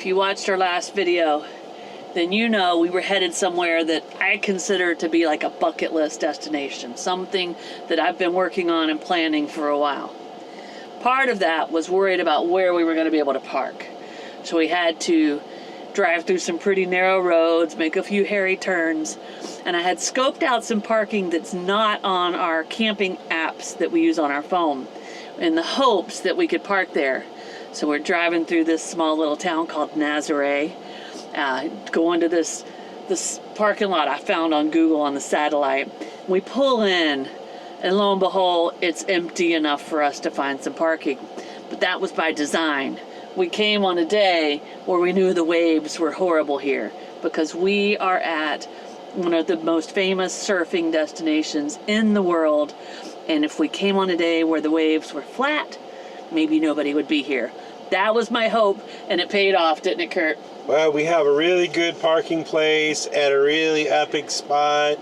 you watched our last video, then you know we were headed somewhere that I consider to be like a bucket list destination, something that I've been working on and planning for a while. Part of that was worried about where we were going to be able to park. So we had to drive through some pretty narrow roads, make a few hairy turns, and I had scoped out some parking that's not on our camping apps that we use on our phone in the hopes that we could park there. So we're driving through this small little town called Nazaré, going to this parking lot I found on Google on the satellite. We pull in, and lo and behold, it's empty enough for us to find some parking. But that was by design. We came on a day where we knew the waves were horrible here, because we are at one of the most famous surfing destinations in the world, and if we came on a day where the waves were flat, maybe nobody would be here. That was my hope, and it paid off, didn't it, Kurt? Well, we have a really good parking place at a really epic spot,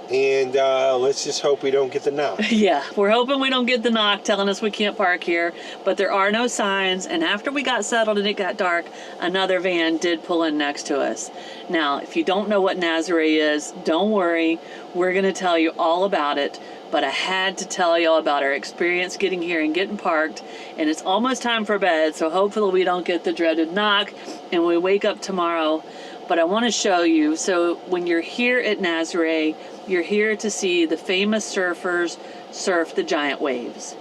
and let's just hope we don't get the knock. Yeah, we're hoping we don't get the knock telling us we can't park here, but there are no signs, and after we got settled and it got dark, another van did pull in next to us. Now, if you don't know what Nazaré is, don't worry, we're going to tell you all about it, but I had to tell you all about our experience getting here and getting parked, and it's almost time for bed, so hopefully we don't get the dreaded knock and we wake up tomorrow. But I want to show you, so when you're here at Nazaré, you're here to see the famous surfers surf the giant waves.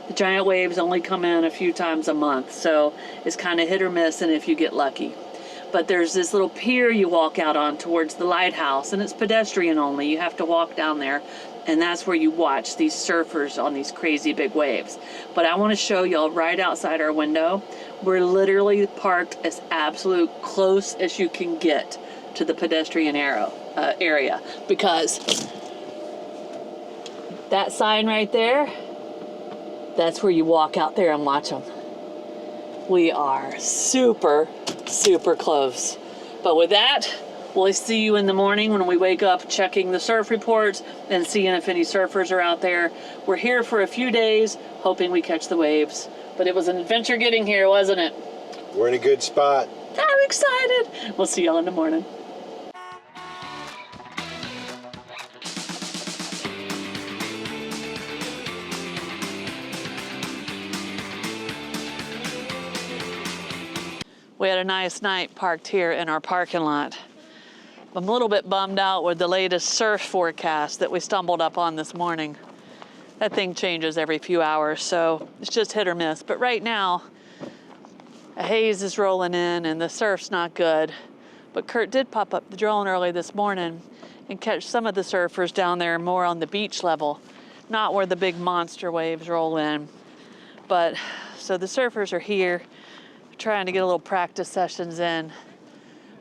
The giant waves only come in a few times a month, so it's kind of hit or miss, and if you get lucky. But there's this little pier you walk out on towards the lighthouse, and it's pedestrian only. You have to walk down there, and that's where you watch these surfers on these crazy big waves. But I want to show y'all right outside our window. We're literally parked as absolute close as you can get to the pedestrian area, because that sign right there, that's where you walk out there and watch them. We are super, super close. But with that, we'll see you in the morning when we wake up, checking the surf reports and seeing if any surfers are out there. We're here for a few days, hoping we catch the waves. But it was an adventure getting here, wasn't it? We're in a good spot. I'm excited. We'll see y'all in the morning. We had a nice night parked here in our parking lot. I'm a little bit bummed out with the latest surf forecast that we stumbled up on this morning. That thing changes every few hours, so it's just hit or miss. But right now, a haze is rolling in and the surf's not good. But Kurt did pop up the drone early this morning and catch some of the surfers down there more on the beach level, not where the big monster waves roll in. But so the surfers are here, trying to get a little practice sessions in.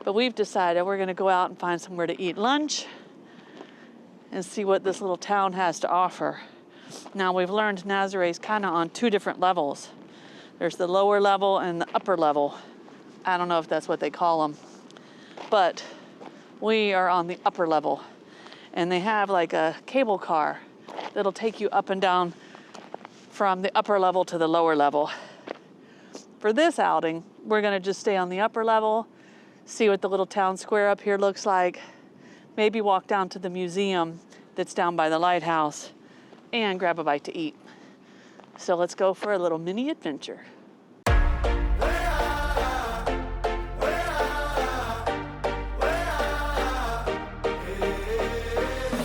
But we've decided we're gonna go out and find somewhere to eat lunch and see what this little town has to offer. Now, we've learned Nazaré is kind of on two different levels. There's the lower level and the upper level. I don't know if that's what they call them, but we are on the upper level, and they have like a cable car that'll take you up and down from the upper level to the lower level. For this outing, we're gonna just stay on the upper level, see what the little town square up here looks like, maybe walk down to the museum that's down by the lighthouse, and grab a bite to eat. So let's go for a little mini adventure.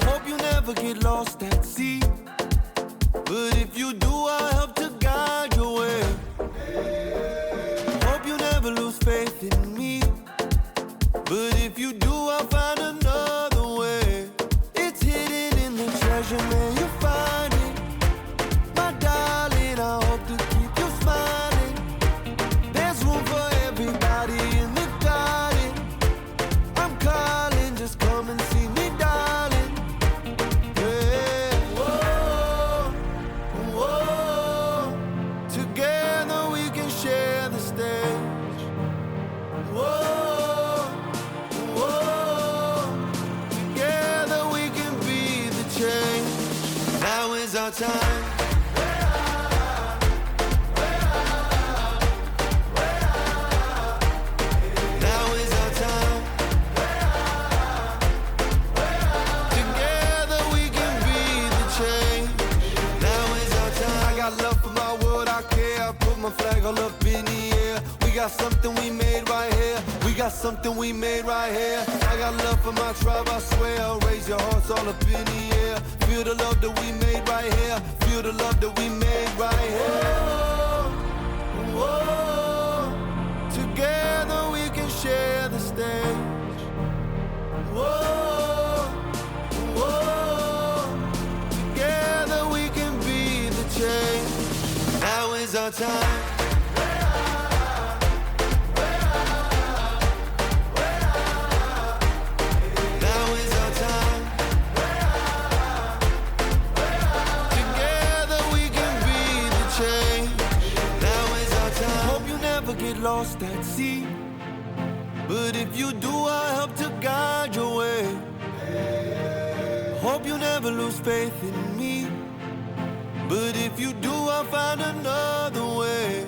Hope you never get lost at sea, but if you do, I'll help to guide your way. Hope you never lose faith in me, but if you do, I'll find another way. It's hidden in the treasure, man, you find it. My darling, I hope to keep you smiling. There's room for everybody in the garden. I'm calling, just come and see me, darling. Yeah. Whoa, whoa. Together we can share the stage. Whoa, whoa. Together we can be the change. Now is our time. something we made right here. We got something we made right here. I got love for my tribe, I swear. Raise your hearts all up in the air. Feel the love that we made right here. Feel the love that we made right here. Whoa, together we can share the stage. Whoa, whoa, together we can be the change. Now is our time. Get lost at sea, but if you do, I'll help to guide your way. Hope you never lose faith in me, but if you do, I'll find another way.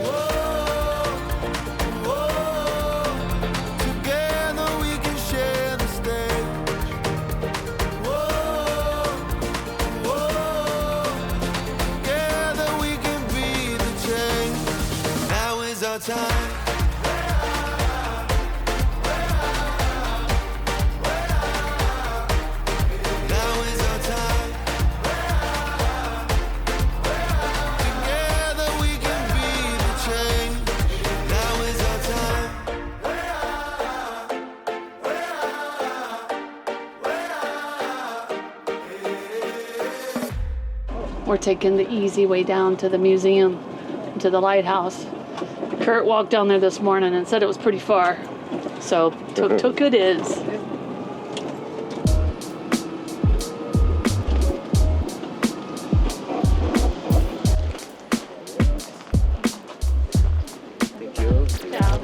Whoa, whoa, together we can share the stage. Whoa, whoa, together we can be the change. Now is our time. Now is our time. Together we can be the change. Now is our time. We're taking the easy way down to the museum, to the lighthouse. Kurt walked down there this morning and said it was pretty far. So tuk-tuk it is. Thank you. Yeah.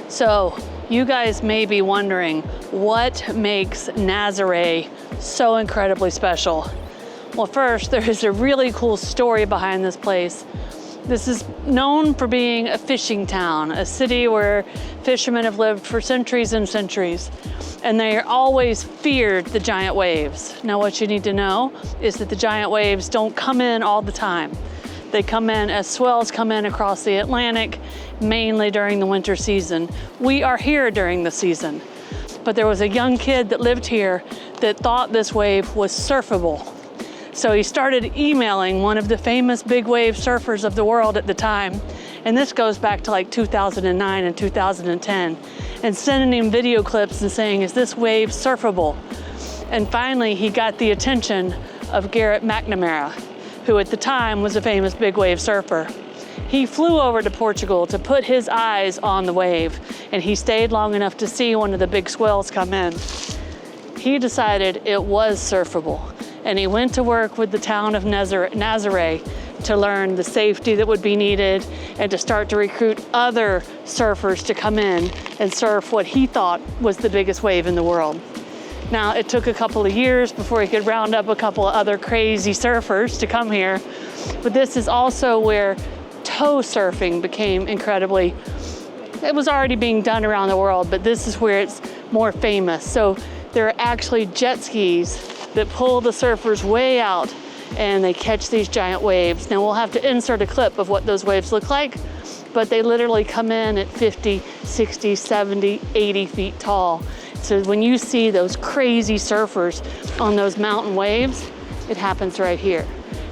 So you guys may be wondering what makes Nazaré so incredibly special. Well, first, there is a really cool story behind this place. This is known for being a fishing town, a city where fishermen have lived for centuries and centuries, and they always feared the giant waves. Now, what you need to know is that the giant waves don't come in all the time. They come in as swells come in across the Atlantic, mainly during the winter season. We are here during the season, but there was a young kid that lived here that thought this wave was surfable. So he started emailing one of the famous big wave surfers of the world at the time, and this goes back to like 2009 and 2010, and sending him video clips and saying, is this wave surfable? And finally he got the attention of Garrett McNamara, who at the time was a famous big wave surfer. He flew over to Portugal to put his eyes on the wave, and he stayed long enough to see one of the big swells come in. He decided it was surfable, and he went to work with the town of Nazaré to learn the safety that would be needed and to start to recruit other surfers to come in and surf what he thought was the biggest wave in the world. Now, it took a couple of years before he could round up a couple of other crazy surfers to come here, but this is also where tow surfing became incredibly, it was already being done around the world, but this is where it's more famous. So there are actually jet skis that pull the surfers way out and they catch these giant waves. Now we'll have to insert a clip of what those waves look like, but they literally come in at 50, 60, 70, 80 feet tall. So when you see those crazy surfers on those mountain waves, it happens right here.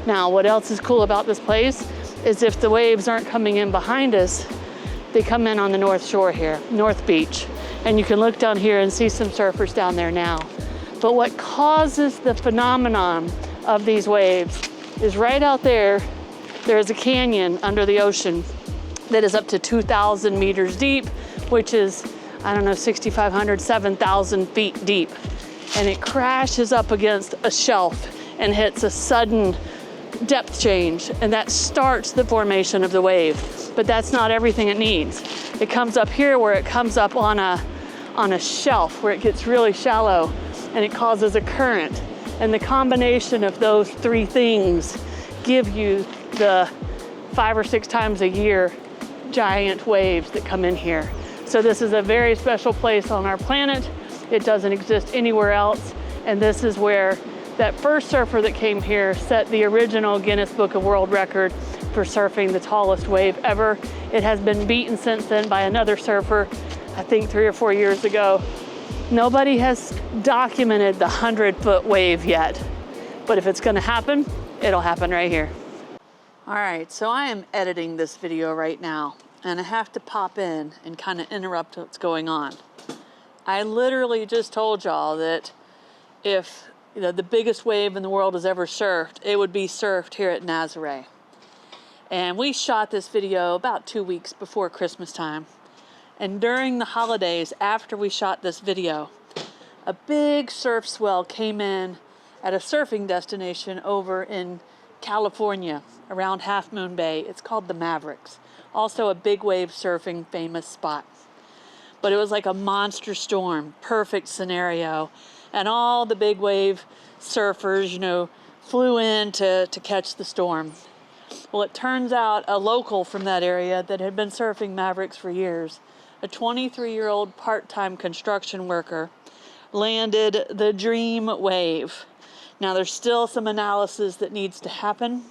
Now, what else is cool about this place is if the waves aren't coming in behind us, they come in on the North Shore here, North Beach. And you can look down here and see some surfers down there now. But what causes the phenomenon of these waves is right out there, there is a canyon under the ocean that is up to 2,000 meters deep, which is, I don't know, 6,500, 7,000 feet deep. And it crashes up against a shelf and hits a sudden depth change, and that starts the formation of the wave. But that's not everything it needs. It comes up here where it comes up on a shelf where it gets really shallow, and it causes a current. And the combination of those three things give you the 5 or 6 times a year giant waves that come in here. So this is a very special place on our planet. It doesn't exist anywhere else. And this is where that first surfer that came here set the original Guinness Book of World Record for surfing the tallest wave ever. It has been beaten since then by another surfer, I think 3 or 4 years ago. Nobody has documented the 100-foot wave yet, but if it's gonna happen, it'll happen right here. All right, so I am editing this video right now, and I have to pop in and kind of interrupt what's going on. I literally just told y'all that if the biggest wave in the world has ever surfed, it would be surfed here at Nazaré. And we shot this video about 2 weeks before Christmas time. And during the holidays, after we shot this video, a big surf swell came in at a surfing destination over in California, around Half Moon Bay. It's called the Mavericks. Also a big wave surfing famous spot. But it was like a monster storm, perfect scenario. And all the big wave surfers, flew in to catch the storm. Well, it turns out a local from that area that had been surfing Mavericks for years, a 23-year-old part-time construction worker, landed the dream wave. Now, there's still some analysis that needs to happen,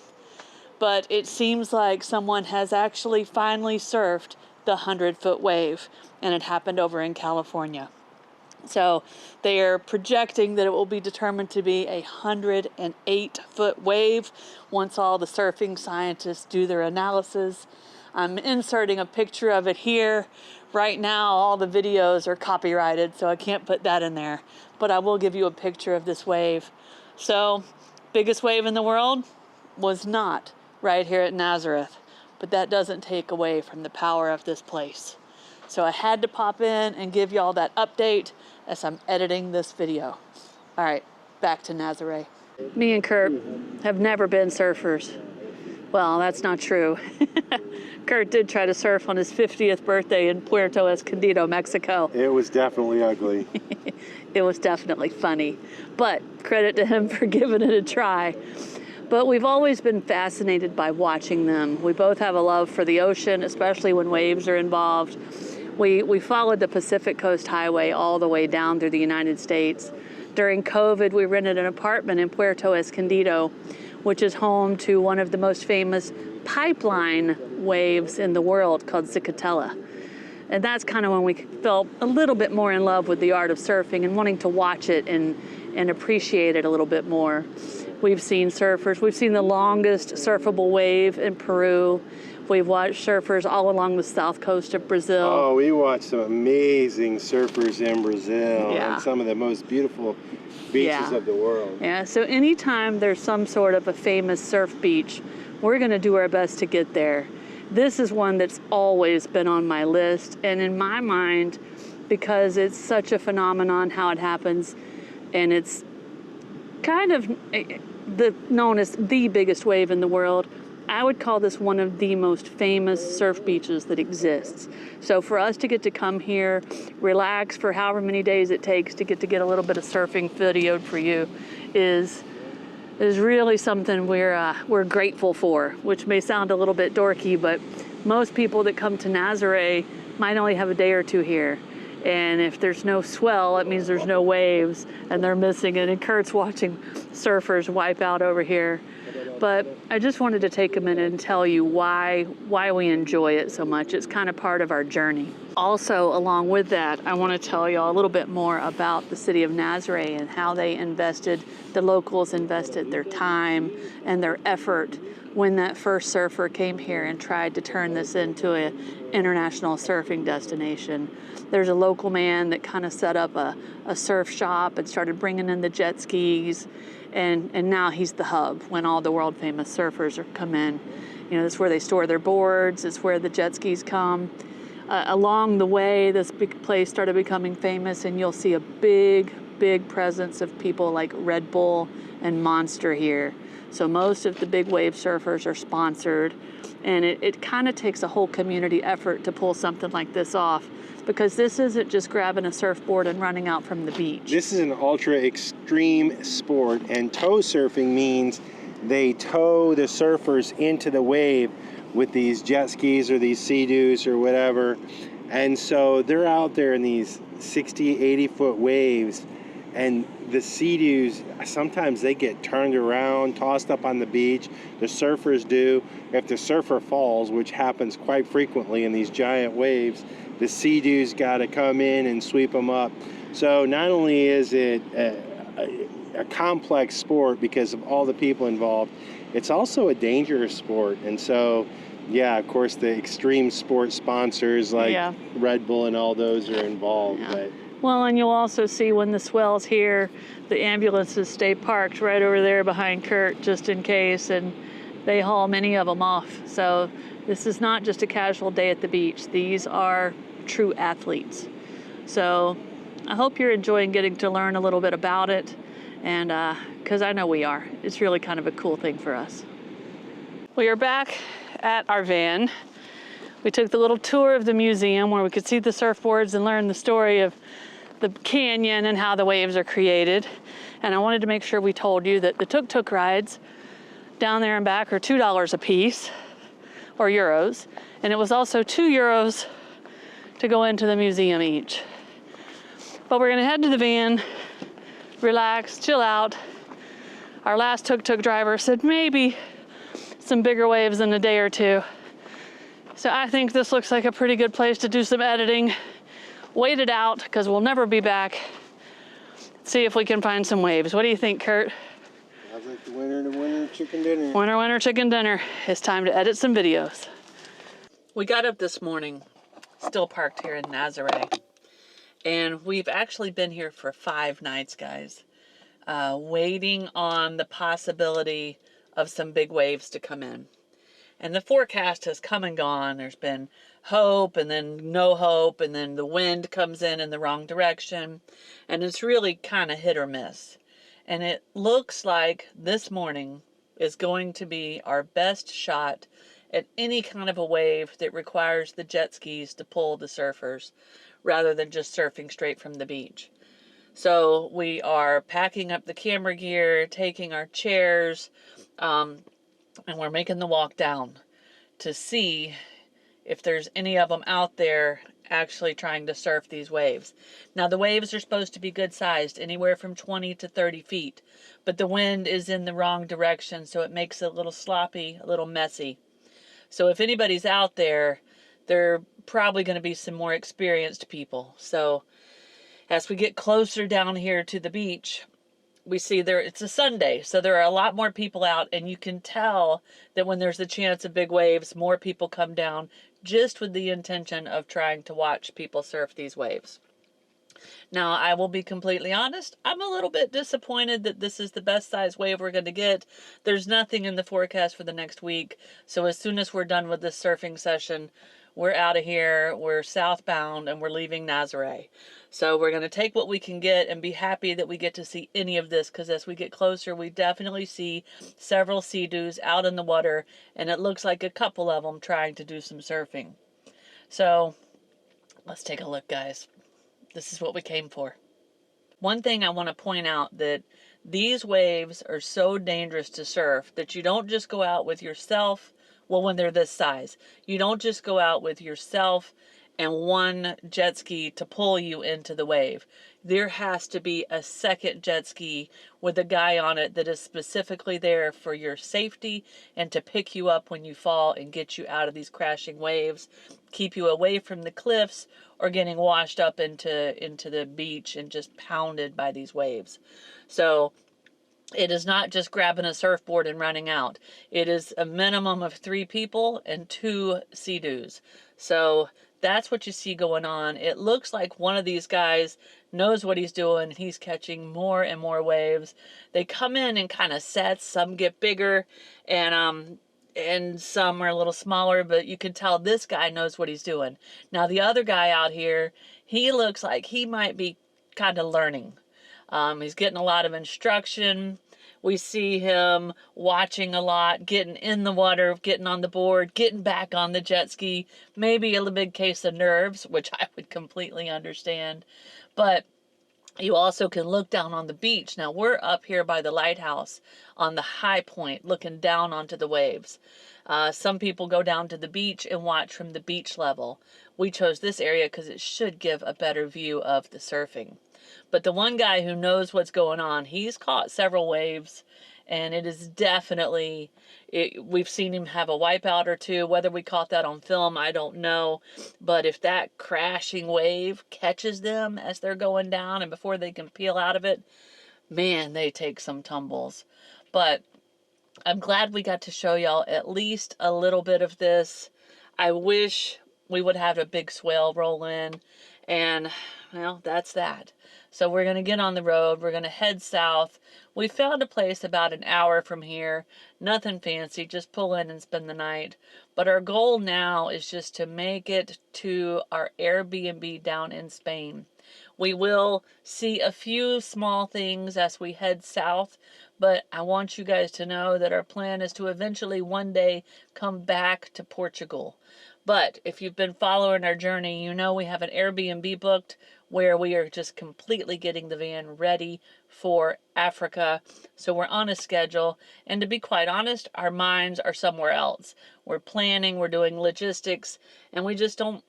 but it seems like someone has actually finally surfed the 100-foot wave, and it happened over in California. So they are projecting that it will be determined to be a 108-foot wave once all the surfing scientists do their analysis. I'm inserting a picture of it here. Right now, all the videos are copyrighted, so I can't put that in there. But I will give you a picture of this wave. So, biggest wave in the world was not right here at Nazareth. But that doesn't take away from the power of this place. So I had to pop in and give y'all that update as I'm editing this video. All right, back to Nazaré. Me and Curt have never been surfers. Well, that's not true. Curt did try to surf on his 50th birthday in Puerto Escondido, Mexico. It was definitely ugly. It was definitely funny, but credit to him for giving it a try. But we've always been fascinated by watching them. We both have a love for the ocean, especially when waves are involved. We followed the Pacific Coast Highway all the way down through the United States. During COVID, we rented an apartment in Puerto Escondido, which is home to one of the most famous pipeline waves in the world called Zicatela. And that's kind of when we felt a little bit more in love with the art of surfing and wanting to watch it and appreciate it a little bit more. We've seen surfers. We've seen the longest surfable wave in Peru. We've watched surfers all along the south coast of Brazil. Oh, we watched some amazing surfers in Brazil Yeah. on some of the most beautiful beaches of the world. Yeah, so anytime there's some sort of a famous surf beach, we're gonna do our best to get there. This is one that's always been on my list, and in my mind, because it's such a phenomenon how it happens, and it's kind of known as the biggest wave in the world, I would call this one of the most famous surf beaches that exists. So for us to get to come here, relax for however many days it takes to get a little bit of surfing videoed for you is really something we're grateful for, which may sound a little bit dorky, but most people that come to Nazaré might only have a day or two here. And if there's no swell, it means there's no waves, and they're missing it. And Kurt's watching surfers wipe out over here. But I just wanted to take a minute and tell you why we enjoy it so much. It's kind of part of our journey. Also, along with that, I want to tell you a little bit more about the city of Nazaré and how the locals invested their time and their effort when that first surfer came here and tried to turn this into an international surfing destination. There's a local man that kind of set up a surf shop and started bringing in the jet skis, and now he's the hub when all the world famous surfers come in. You know, that's where they store their boards, it's where the jet skis come. Along the way, this big place started becoming famous, and you'll see a big presence of people like Red Bull and Monster here. So most of the big wave surfers are sponsored, and it kind of takes a whole community effort to pull something like this off, because this isn't just grabbing a surfboard and running out from the beach. This is an ultra extreme sport, and tow surfing means they tow the surfers into the wave with these jet skis or these Sea-Doos or whatever. And so they're out there in these 60, 80-foot waves, and the Sea-Doos, sometimes they get turned around, tossed up on the beach. The surfers do. If the surfer falls, which happens quite frequently in these giant waves, the Sea-Doos got to come in and sweep them up. So not only is it a complex sport because of all the people involved, it's also a dangerous sport. And so, yeah, of course, the extreme sport sponsors like Red Bull and all those are involved. Yeah. But well, and you'll also see when the swell's here, the ambulances stay parked right over there behind Curt just in case, and they haul many of them off. So this is not just a casual day at the beach. These are true athletes. So I hope you're enjoying getting to learn a little bit about it, and because I know we are. It's really kind of a cool thing for us. We are back at our van. We took the little tour of the museum where we could see the surfboards and learn the story of the canyon and how the waves are created. And I wanted to make sure we told you that the tuk-tuk rides down there and back are $2 a piece, or euros. And it was also €2 to go into the museum each. But we're gonna head to the van, relax, chill out. Our last tuk-tuk driver said maybe some bigger waves in a day or two. So I think this looks like a pretty good place to do some editing. Wait it out, because we'll never be back. See if we can find some waves. What do you think, Curt? sounds like the winner chicken dinner. Winner chicken dinner. It's time to edit some videos. We got up this morning, still parked here in Nazaré. And we've actually been here for 5 nights, guys. Waiting on the possibility of some big waves to come in. And the forecast has come and gone. There's been hope and then no hope, and then the wind comes in the wrong direction. And it's really kind of hit or miss. And it looks like this morning is going to be our best shot at any kind of a wave that requires the jet skis to pull the surfers rather than just surfing straight from the beach. So we are packing up the camera gear, taking our chairs, and we're making the walk down to see if there's any of them out there actually trying to surf these waves. Now the waves are supposed to be good sized, anywhere from 20 to 30 feet, but the wind is in the wrong direction, so it makes it a little sloppy, a little messy. So if anybody's out there, they're probably going to be some more experienced people. So as we get closer down here to the beach, we see it's a Sunday, so there are a lot more people out, and you can tell that when there's a chance of big waves, more people come down just with the intention of trying to watch people surf these waves. Now, I will be completely honest, I'm a little bit disappointed that this is the best size wave we're going to get. There's nothing in the forecast for the next week, so as soon as we're done with this surfing session, we're out of here, we're southbound, and we're leaving Nazaré. So we're going to take what we can get and be happy that we get to see any of this, because as we get closer, we definitely see several Sea-Doos out in the water, and it looks like a couple of them trying to do some surfing. So let's take a look, guys. This is what we came for. One thing I want to point out, that these waves are so dangerous to surf that you don't just go out with yourself. Well, when they're this size, you don't just go out with yourself and one jet ski to pull you into the wave. There has to be a second jet ski with a guy on it that is specifically there for your safety and to pick you up when you fall and get you out of these crashing waves, keep you away from the cliffs or getting washed up into the beach and just pounded by these waves. So it is not just grabbing a surfboard and running out. It is a minimum of 3 people and 2 sea-doos. So that's what you see going on. It looks like one of these guys knows what he's doing. He's catching more and more waves. They come in kind of sets. Some get bigger and some are a little smaller, but you can tell this guy knows what he's doing. Now the other guy out here, he looks like he might be kind of learning. He's getting a lot of instruction. We see him watching a lot, getting in the water, getting on the board, getting back on the jet ski. Maybe a big case of nerves, which I would completely understand. But you also can look down on the beach. Now we're up here by the lighthouse on the high point, looking down onto the waves. Some people go down to the beach and watch from the beach level. We chose this area because it should give a better view of the surfing. But the one guy who knows what's going on, he's caught several waves, and it is definitely, we've seen him have a wipeout or two. Whether we caught that on film, I don't know. But if that crashing wave catches them as they're going down and before they can peel out of it, man, they take some tumbles. But I'm glad we got to show y'all at least a little bit of this. I wish we would have a big swell roll in, and well, that's that. So we're going to get on the road. We're going to head south. We found a place about an hour from here. Nothing fancy, just pull in and spend the night. But our goal now is just to make it to our Airbnb down in Spain. We will see a few small things as we head south, but I want you guys to know that our plan is to eventually one day come back to Portugal. But if you've been following our journey, you know we have an Airbnb booked where we are just completely getting the van ready for Africa. So we're on a schedule. And to be quite honest, our minds are somewhere else. We're planning, we're doing logistics, and we just don't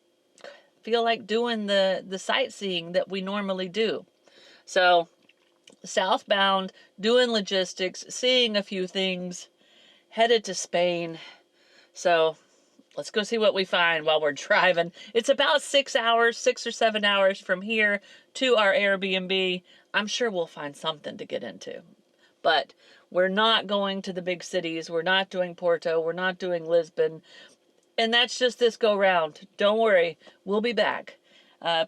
feel like doing the sightseeing that we normally do. So southbound, doing logistics, seeing a few things, headed to Spain. So let's go see what we find while we're driving. It's about 6 or 7 hours from here to our Airbnb. I'm sure we'll find something to get into. But we're not going to the big cities. We're not doing Porto. We're not doing Lisbon. And that's just this go round. Don't worry. We'll be back.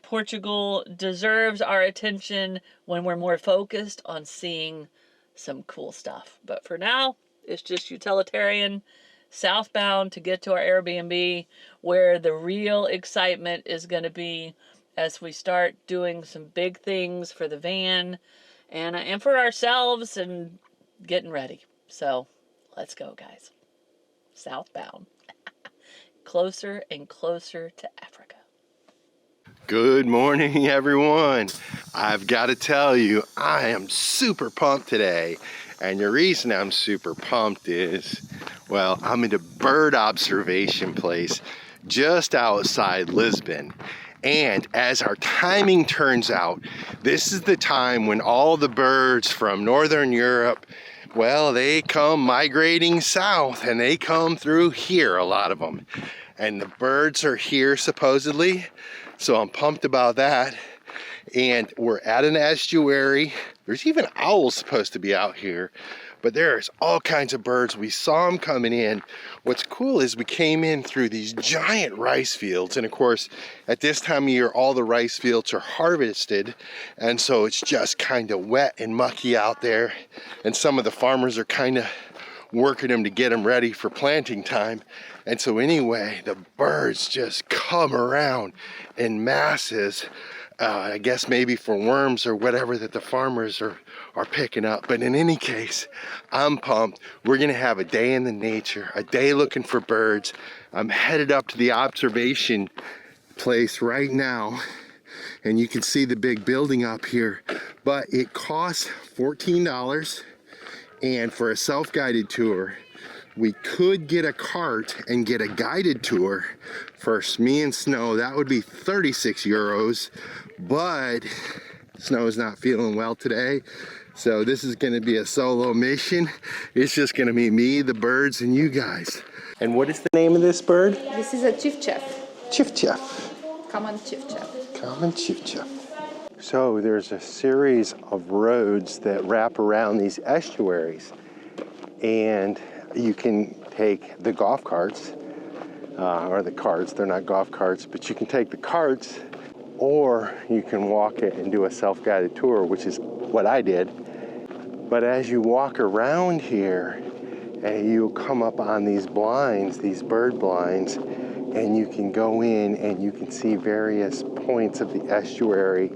Portugal deserves our attention when we're more focused on seeing some cool stuff. But for now, it's just utilitarian. Southbound to get to our Airbnb, where the real excitement is going to be as we start doing some big things for the van and for ourselves and getting ready. So let's go, guys. Southbound. Closer and closer to Africa. Good morning, everyone. I've got to tell you, I am super pumped today. And the reason I'm super pumped is, well, I'm at a bird observation place just outside Lisbon. And as our timing turns out, this is the time when all the birds from Northern Europe, well, they come migrating south and they come through here, a lot of them. And the birds are here supposedly, so I'm pumped about that. And we're at an estuary. There's even owls supposed to be out here, but there's all kinds of birds. We saw them coming in. What's cool is we came in through these giant rice fields, and of course at this time of year all the rice fields are harvested, and so it's just kind of wet and mucky out there, and some of the farmers are kind of working them to get them ready for planting time. And so anyway, the birds just come around in masses. I guess maybe for worms or whatever that the farmers are picking up. But in any case, I'm pumped. We're gonna have a day in the nature, a day looking for birds. I'm headed up to the observation place right now, and you can see the big building up here. But it costs $14, and for a self-guided tour, We could get a cart and get a guided tour for me and Snow. That would be 36 euros, but Snow's not feeling well today. So this is gonna be a solo mission. It's just gonna be me, the birds, and you guys. And what is the name of this bird? This is a chiffchaff. Chiffchaff. Common chiffchaff. Common chiffchaff. So there's a series of roads that wrap around these estuaries. And you can take the golf carts, or the carts, they're not golf carts, but you can take the carts, or you can walk it and do a self-guided tour, which is what I did. But as you walk around here, and you come up on these blinds, these bird blinds, and you can go in and you can see various points of the estuary,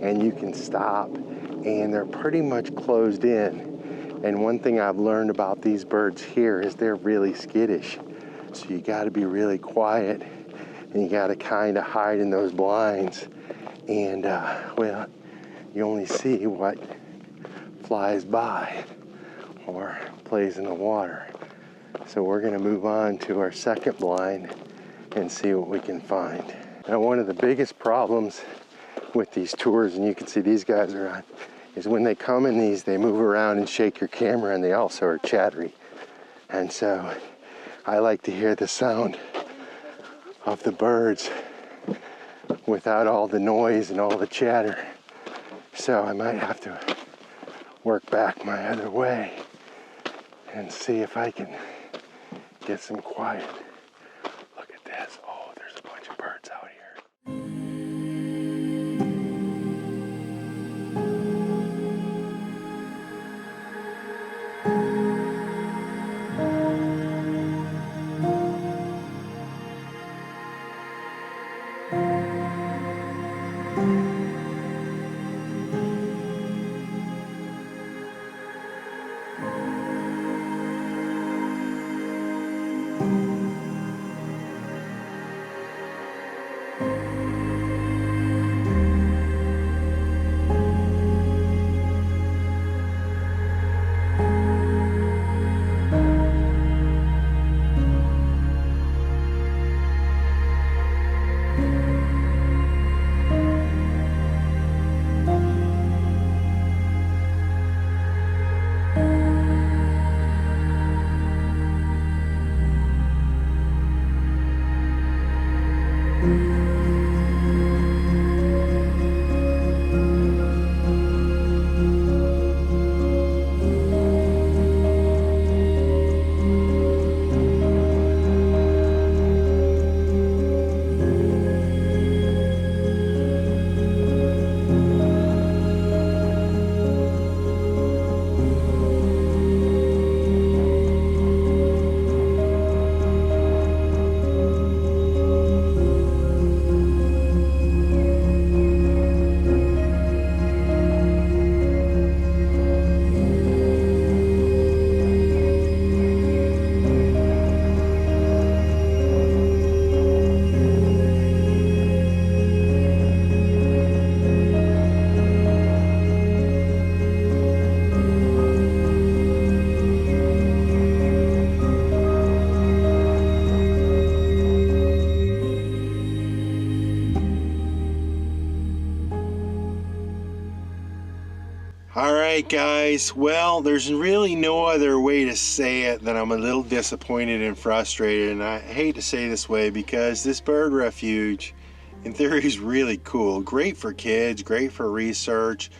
and you can stop, and they're pretty much closed in. And one thing I've learned about these birds here is they're really skittish. So you gotta be really quiet, and you gotta kind of hide in those blinds. And well, you only see what flies by or plays in the water. So we're gonna move on to our second blind and see what we can find. Now, one of the biggest problems with these tours, and you can see these guys are on, is when they come in these, they move around and shake your camera, and they also are chattery. And so I like to hear the sound of the birds without all the noise and all the chatter. So I might have to work back my other way and see if I can get some quiet. Look at this. Oh, there's a bunch of birds out here. All right, guys. Well, there's really no other way to say it than I'm a little disappointed and frustrated. And I hate to say this way because this bird refuge, in theory, is really cool. Great for kids, great for research.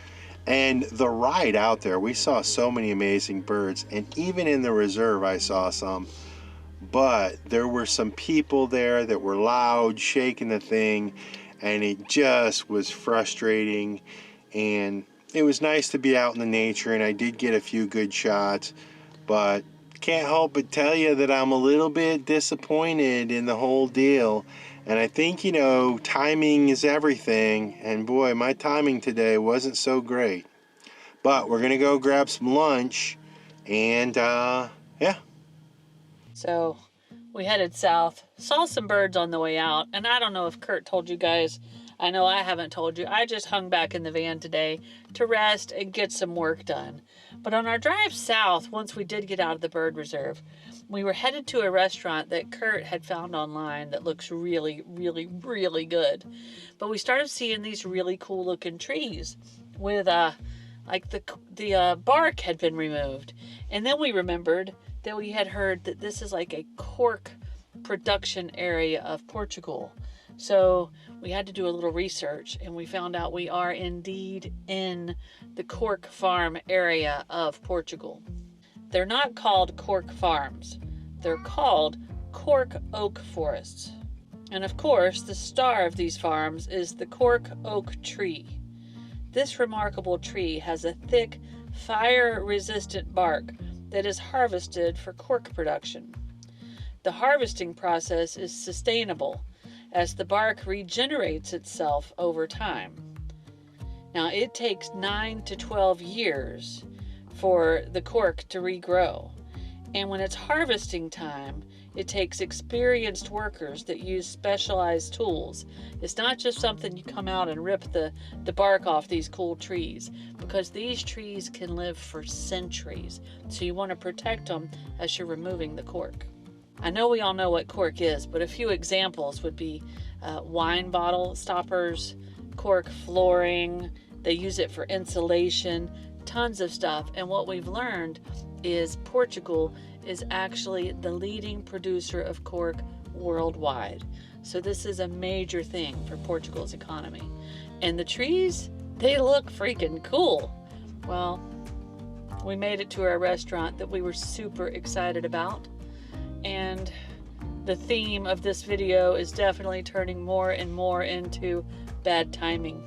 And the ride out there, we saw so many amazing birds. And even in the reserve, I saw some. But there were some people there that were loud, shaking the thing. And it just was frustrating. And it was nice to be out in the nature, and I did get a few good shots, but can't help but tell you that I'm a little bit disappointed in the whole deal. And I think, you know, timing is everything, and boy, my timing today wasn't so great. But we're gonna go grab some lunch, and yeah. So we headed south, saw some birds on the way out, and I don't know if Curt told you guys. I know I haven't told you. I just hung back in the van today to rest and get some work done. But on our drive south, once we did get out of the bird reserve, We were headed to a restaurant that Curt had found online that looks really, really, really good. But we started seeing these really cool looking trees with like the bark had been removed. And then we remembered that we had heard that this is like a cork production area of Portugal. So we had to do a little research, and we found out we are indeed in the cork farm area of Portugal. They're not called cork farms. They're called cork oak forests. And of course, the star of these farms is the cork oak tree. This remarkable tree has a thick, fire-resistant bark that is harvested for cork production. The harvesting process is sustainable as the bark regenerates itself over time. Now, it takes 9 to 12 years for the cork to regrow. And when it's harvesting time, it takes experienced workers that use specialized tools. It's not just something you come out and rip the bark off these cool trees, because these trees can live for centuries. So you want to protect them as you're removing the cork. I know we all know what cork is, but a few examples would be wine bottle stoppers, cork flooring. They use it for insulation, tons of stuff. And what we've learned is Portugal is actually the leading producer of cork worldwide. So this is a major thing for Portugal's economy. And the trees, they look freaking cool. Well, we made it to our restaurant that we were super excited about. And the theme of this video is definitely turning more and more into bad timing.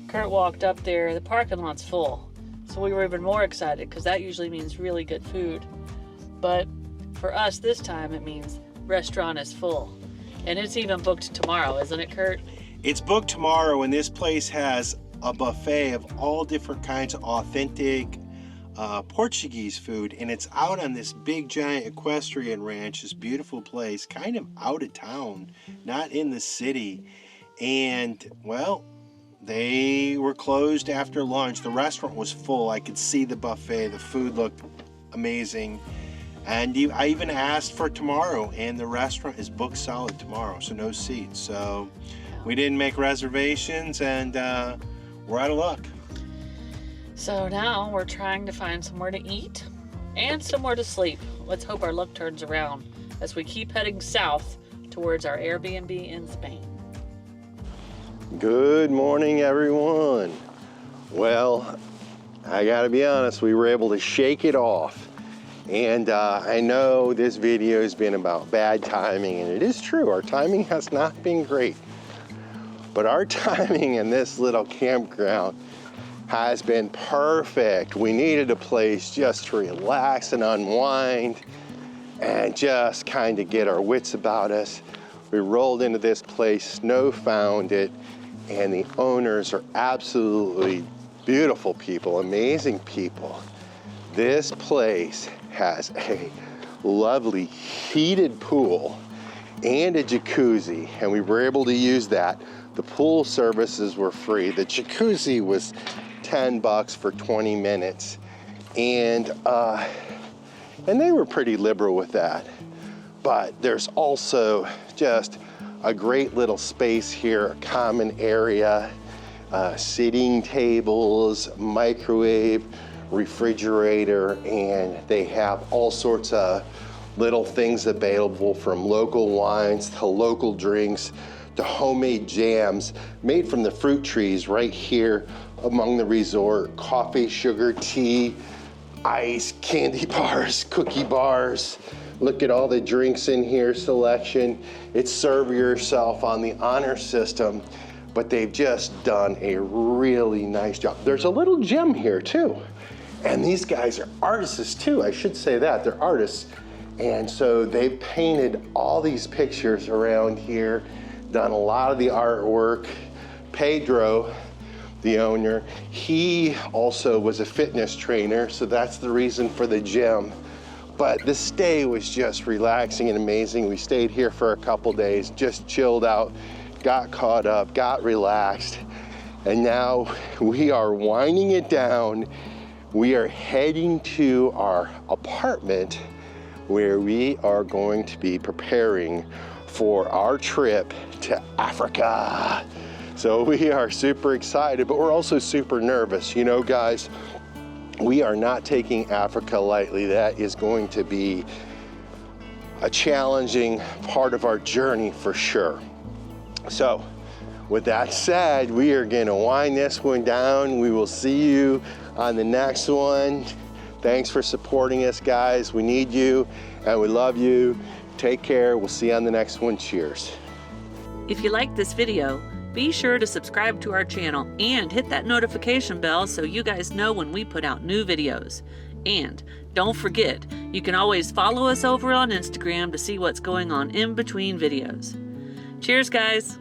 Curt walked up there, the parking lot's full. So we were even more excited, because that usually means really good food. But for us this time, it means restaurant is full. And it's even booked tomorrow, isn't it, Curt? It's booked tomorrow, and this place has a buffet of all different kinds of authentic Portuguese food, and it's out on this big giant equestrian ranch, this beautiful place, kind of out of town, not in the city. And well, they were closed after lunch. The restaurant was full. I could see the buffet. The food looked amazing. And I even asked for tomorrow, and the restaurant is booked solid tomorrow, so no seats. So we didn't make reservations, and we're out of luck. So now we're trying to find somewhere to eat and somewhere to sleep. Let's hope our luck turns around as we keep heading south towards our Airbnb in Spain. Good morning, everyone. Well, I gotta be honest, we were able to shake it off. And I know this video has been about bad timing, and it is true, our timing has not been great. But our timing in this little campground has been perfect. We needed a place just to relax and unwind and just kind of get our wits about us. We rolled into this place, Snow found it, and the owners are absolutely beautiful people, amazing people. This place has a lovely heated pool and a jacuzzi, and we were able to use that. The pool services were free. The jacuzzi was $10 for 20 minutes, and they were pretty liberal with that. But there's also just a great little space here, a common area, sitting tables, microwave, refrigerator, and they have all sorts of little things available, from local wines to local drinks to homemade jams made from the fruit trees right here among the resort. Coffee, sugar, tea, ice, candy bars, cookie bars. Look at all the drinks in here, selection. It's serve yourself on the honor system, but they've just done a really nice job. There's a little gym here too. And these guys are artists too, I should say that, they're artists. And so they've painted all these pictures around here, done a lot of the artwork. Pedro, the owner, he also was a fitness trainer, so that's the reason for the gym. But the stay was just relaxing and amazing. We stayed here for a couple days, just chilled out, got caught up, got relaxed, and now we are winding it down. We are heading to our apartment, where we are going to be preparing for our trip to Africa. So we are super excited, but we're also super nervous. You know, guys, we are not taking Africa lightly. That is going to be a challenging part of our journey for sure. So with that said, we are gonna wind this one down. We will see you on the next one. Thanks for supporting us, guys. We need you and we love you. Take care. We'll see you on the next one. Cheers. If you like this video, be sure to subscribe to our channel and hit that notification bell so you guys know when we put out new videos. And don't forget, you can always follow us over on Instagram to see what's going on in between videos. Cheers, guys.